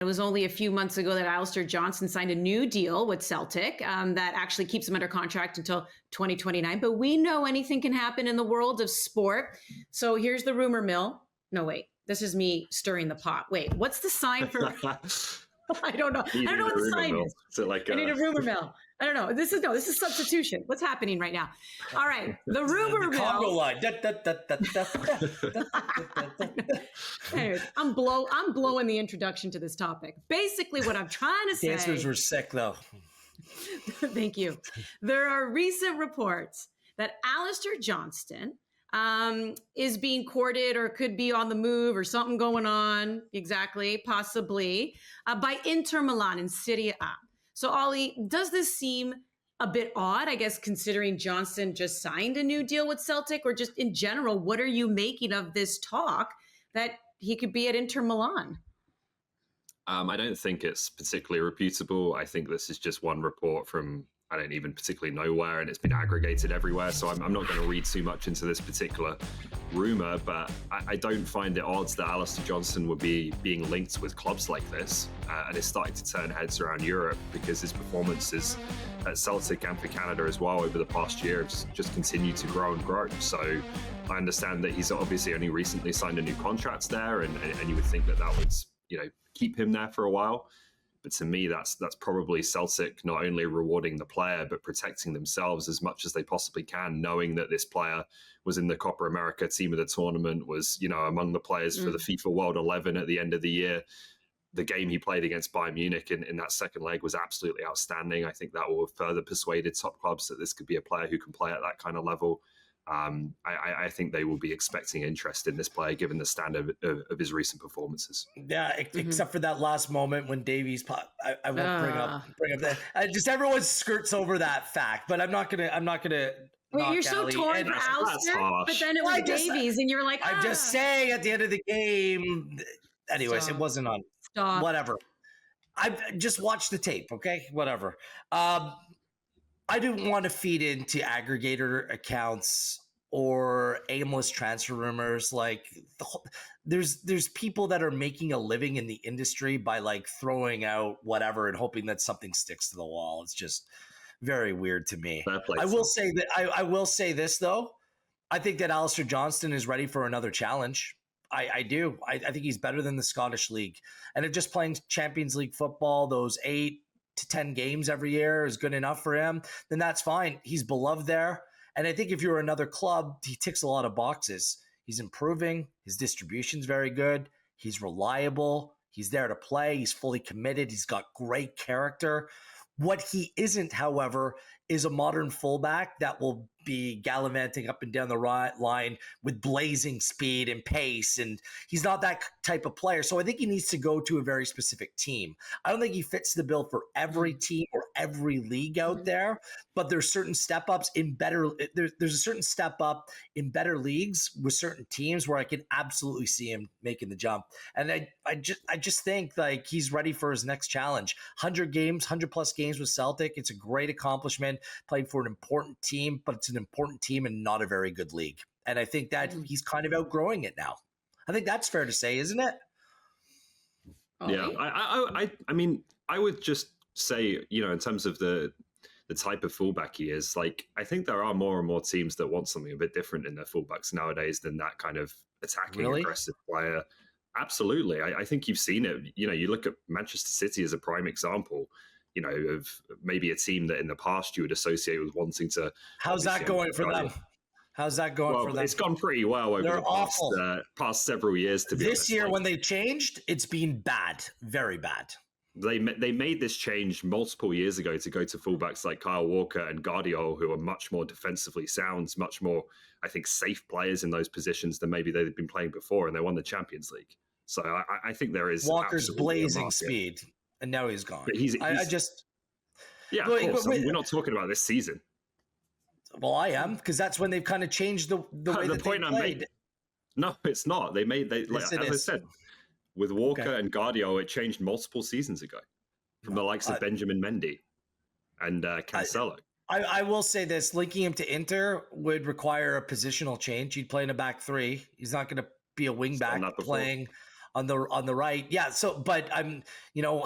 It was only a few months ago that Alistair Johnston signed a new deal with Celtic that actually keeps him under contract until 2029. But we know anything can happen in the world of sport. So here's the rumor mill. No, wait, this is me stirring the pot. Wait, what's the sign for? I don't know. I don't know what the sign is. Is it like I need a rumor mill. I don't know. This is substitution. What's happening right now? All right, the rumor mill. Congo line. Anyways, I'm blowing the introduction to this topic. Basically, what I'm trying to say. Dancers were sick, though. Thank you. There are recent reports that Alistair Johnston is being courted or could be on the move or something going on, possibly, by Inter Milan in Serie A. So, Ollie, does this seem a bit odd, I guess, considering Johnston just signed a new deal with Celtic, or just in general, what are you making of this talk that he could be at Inter Milan? I don't think it's particularly reputable. I think this is just one report from, I don't even particularly know where, and it's been aggregated everywhere. So I'm not going to read too much into this particular rumor, but I don't find it odd that Alistair Johnston would be being linked with clubs like this, and is starting to turn heads around Europe because his performances at Celtic and for Canada as well over the past year have just continued to grow and grow. So I understand that he's obviously only recently signed a new contract there, and you would think that would, keep him there for a while. But to me, that's probably Celtic not only rewarding the player, but protecting themselves as much as they possibly can, knowing that this player was in the Copa America team of the tournament, was, among the players for the FIFA World 11 at the end of the year. The game he played against Bayern Munich in that second leg was absolutely outstanding. I think that will have further persuaded top clubs that this could be a player who can play at that kind of level. I think they will be expecting interest in this player given the standard of his recent performances. Yeah, except for that last moment when Davies, I won't bring up that. Just everyone skirts over that fact, but I'm not gonna. Well, you're so torn for Alistair, but then it was Davies, and you're like, I'm just saying at the end of the game. Anyways, it wasn't on. Stop. Whatever. I just watched the tape. Okay, whatever. I didn't want to feed into aggregator accounts or aimless transfer rumors. Like there's people that are making a living in the industry by like throwing out whatever and hoping that something sticks to the wall. It's just very weird to me. I will say that I will say this though. I think that Alistair Johnston is ready for another challenge. I do. I think he's better than the Scottish League. And if just playing Champions League football, those 8 to 10 games every year is good enough for him, then that's fine. He's beloved there. And I think if you're another club, he ticks a lot of boxes. He's improving. His distribution's very good. He's reliable. He's there to play. He's fully committed. He's got great character. What he isn't, however, is a modern fullback that will be gallivanting up and down the line with blazing speed and pace. And he's not that type of player. So I think he needs to go to a very specific team. I don't think he fits the bill for every team or every league out there, but there's certain step ups in better. There's a certain step up in better leagues with certain teams where I can absolutely see him making the jump. And I just think like he's ready for his next challenge. 100 plus games with Celtic. It's a great accomplishment. Played for an important team, but it's an important team and not a very good league. And I think that he's kind of outgrowing it now. I think that's fair to say, isn't it? Yeah, I mean, I would just say, in terms of the type of fullback he is, like, I think there are more and more teams that want something a bit different in their fullbacks nowadays than that kind of attacking, aggressive player. Absolutely. I think you've seen it. You look at Manchester City as a prime example, of maybe a team that in the past you would associate with wanting to. How's that going for them? How's that going for them? It's gone pretty well over the past several years. To be honest, this year when they changed, it's been bad, very bad. They made this change multiple years ago to go to fullbacks like Kyle Walker and Guardiola, who are much more defensively sound, much more, I think, safe players in those positions than maybe they've been playing before, and they won the Champions League. So I think there is Walker's blazing speed. And now he's gone. But he's of course. We're not talking about this season. Well, I am, because that's when they've kind of changed the way that they played. No, it's not. As I said, with Walker and Guardiola, it changed multiple seasons ago from the likes of Benjamin Mendy and Cancelo. I will say this, linking him to Inter would require a positional change. He'd play in a back three. He's not going to be a wing back playing on the right. Yeah. So, but I'm,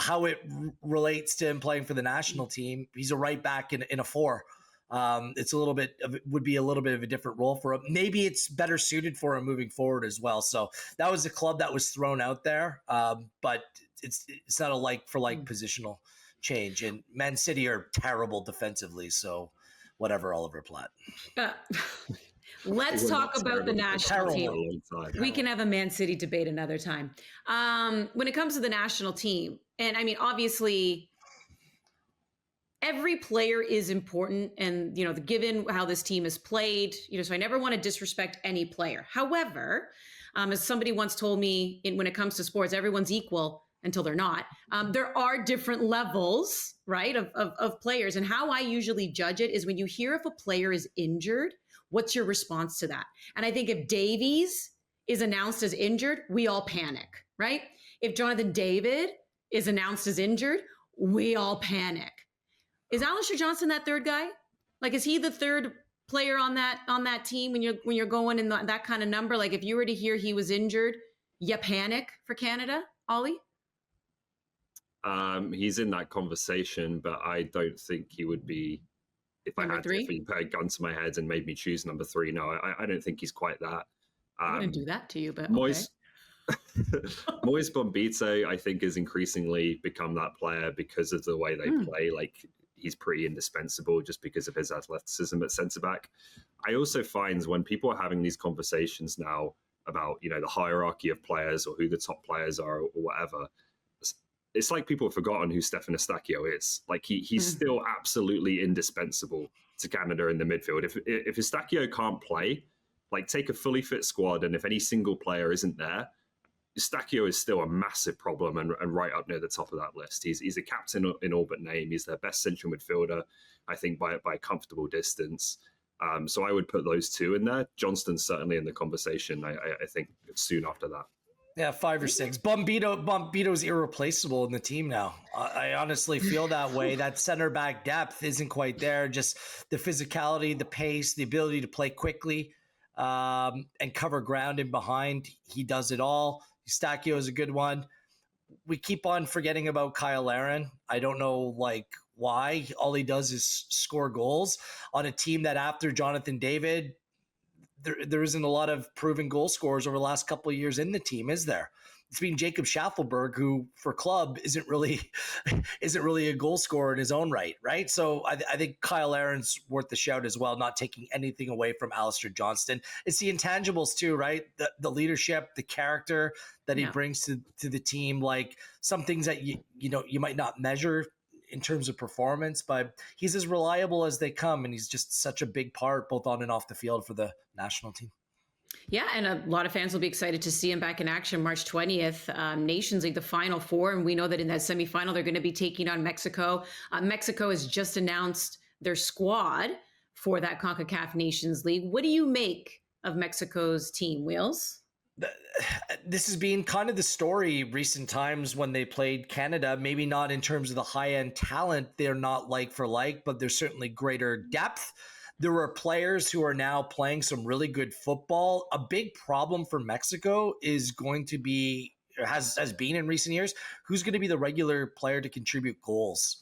how it relates to him playing for the national team. He's a right back in a four. It's would be a little bit of a different role for him. Maybe it's better suited for him moving forward as well. So that was a club that was thrown out there. But it's not a like for like positional change. And Man City are terrible defensively. So whatever, Oliver Platt. Let's talk about the national team. We can have a Man City debate another time. When it comes to the national team, and I mean, obviously, every player is important, and given how this team is played, so I never want to disrespect any player. However, as somebody once told me, when it comes to sports, everyone's equal until they're not. There are different levels, right, of players, and how I usually judge it is when you hear if a player is injured. What's your response to that? And I think if Davies is announced as injured, we all panic, right? If Jonathan David is announced as injured, we all panic. Is Alistair Johnston that third guy? Like, is he the third player on that team when you're going in that kind of number? Like, if you were to hear he was injured, you panic for Canada, Ollie? He's in that conversation, but I don't think he would be. If he put a gun to my head and made me choose number 3, no, I don't think he's quite that. I wouldn't do that to you, but Moise Bombito, I think, has increasingly become that player because of the way they play. Like, he's pretty indispensable just because of his athleticism at centre back. I also find when people are having these conversations now about the hierarchy of players or who the top players are or whatever, it's like people have forgotten who Stefan Eustaquio is. Like, he's still absolutely indispensable to Canada in the midfield. If Eustaquio can't play, like, take a fully fit squad, and if any single player isn't there, Eustaquio is still a massive problem and right up near the top of that list. He's a captain in all but name. He's their best central midfielder, I think, by a comfortable distance. So I would put those two in there. Johnston's certainly in the conversation, I think, soon after that. Yeah, 5 or 6. Bombito's irreplaceable in the team now. I honestly feel that way. That center back depth isn't quite there. Just the physicality, the pace, the ability to play quickly and cover ground in behind. He does it all. Eustaquio is a good one. We keep on forgetting about Kyle Larin. I don't know why. All he does is score goals on a team that after Jonathan David, there isn't a lot of proven goal scorers over the last couple of years in the team, is there? It's been Jacob Schaffelberg, who for club isn't really a goal scorer in his own right? So I think Kyle Larin's worth the shout as well, not taking anything away from Alistair Johnston. It's the intangibles too, right? The leadership, the character that he brings to the team, like some things that you might not measure in terms of performance, but he's as reliable as they come, and he's just such a big part both on and off the field for the national team. Yeah, and a lot of fans will be excited to see him back in action March 20th, Nations League, the Final Four, and we know that in that semifinal they're going to be taking on Mexico. Mexico has just announced their squad for that CONCACAF Nations League. What do you make of Mexico's team, Wheels? This has been kind of the story recent times when they played Canada, maybe not in terms of the high-end talent. They're not like for like, but there's certainly greater depth. There are players who are now playing some really good football. A big problem for Mexico is going to be, has been in recent years, who's going to be the regular player to contribute goals.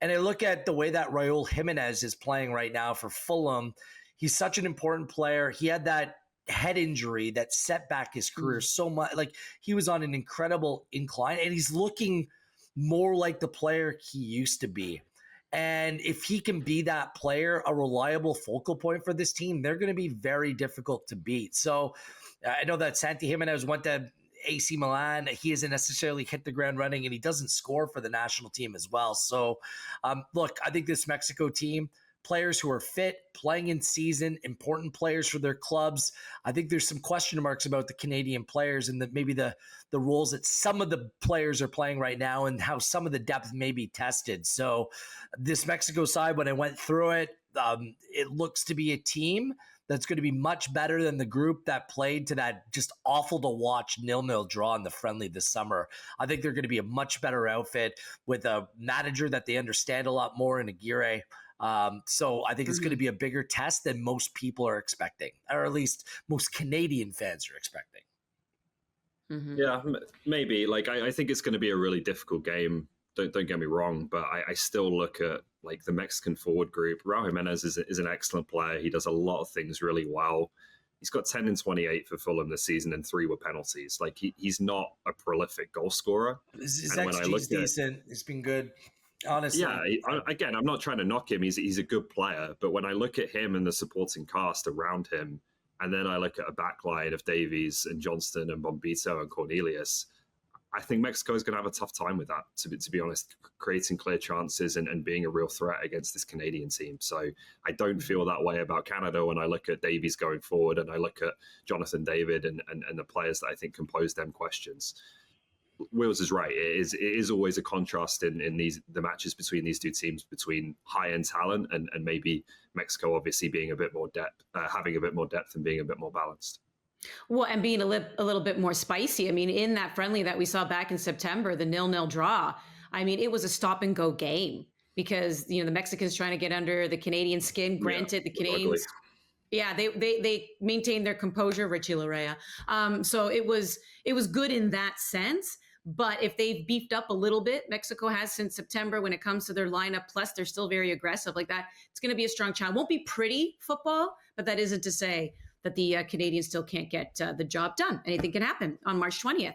And I look at the way that Raul Jimenez is playing right now for Fulham. He's such an important player. He had that head injury that set back his career so much. Like, he was on an incredible incline, and he's looking more like the player he used to be. And if he can be that player, a reliable focal point for this team, they're going to be very difficult to beat. So I know that Santi Jimenez went to AC Milan. He hasn't necessarily hit the ground running, and he doesn't score for the national team as well. So look, I think this Mexico team, players who are fit, playing in season, important players for their clubs. I think there's some question marks about the Canadian players and maybe the roles that some of the players are playing right now and how some of the depth may be tested. So this Mexico side, when I went through it, it looks to be a team that's going to be much better than the group that played to that just awful to watch 0-0 draw in the friendly this summer. I think they're going to be a much better outfit with a manager that they understand a lot more in Aguirre. So I think it's going to be a bigger test than most people are expecting, or at least most Canadian fans are expecting. Yeah, maybe. Like, I think it's going to be a really difficult game. Don't get me wrong, but I still look at like the Mexican forward group. Raul Jimenez is an excellent player. He does a lot of things really well. He's got 10 and 28 for Fulham this season, and 3 were penalties. Like, he's not a prolific goal scorer. His And when I look XG's decent. It's been good, honestly. Yeah, again, I'm not trying to knock him. He's a good player, but when I look at him and the supporting cast around him, and then I look at a backline of Davies and Johnston and Bombito and Cornelius, I think Mexico is going to have a tough time with that, to be honest, creating clear chances and being a real threat against this Canadian team. So I don't feel that way about Canada when I look at Davies going forward and I look at Jonathan David and the players that I think can pose them questions. Wills is right. It is always a contrast in the matches between these two teams, between high-end talent and maybe Mexico obviously being a bit more depth, having a bit more depth and being a bit more balanced. Well, and being a little bit more spicy. I mean, in that friendly that we saw back in September, the 0-0 draw, I mean, it was a stop and go game because, the Mexicans trying to get under the Canadian skin. Granted, the Canadians, they maintained their composure, Richie Larea. So it was good in that sense. But if they've beefed up a little bit, Mexico has since September when it comes to their lineup, plus they're still very aggressive like that, it's going to be a strong challenge. Won't be pretty football, but that isn't to say that the Canadians still can't get the job done. Anything can happen on March 20th.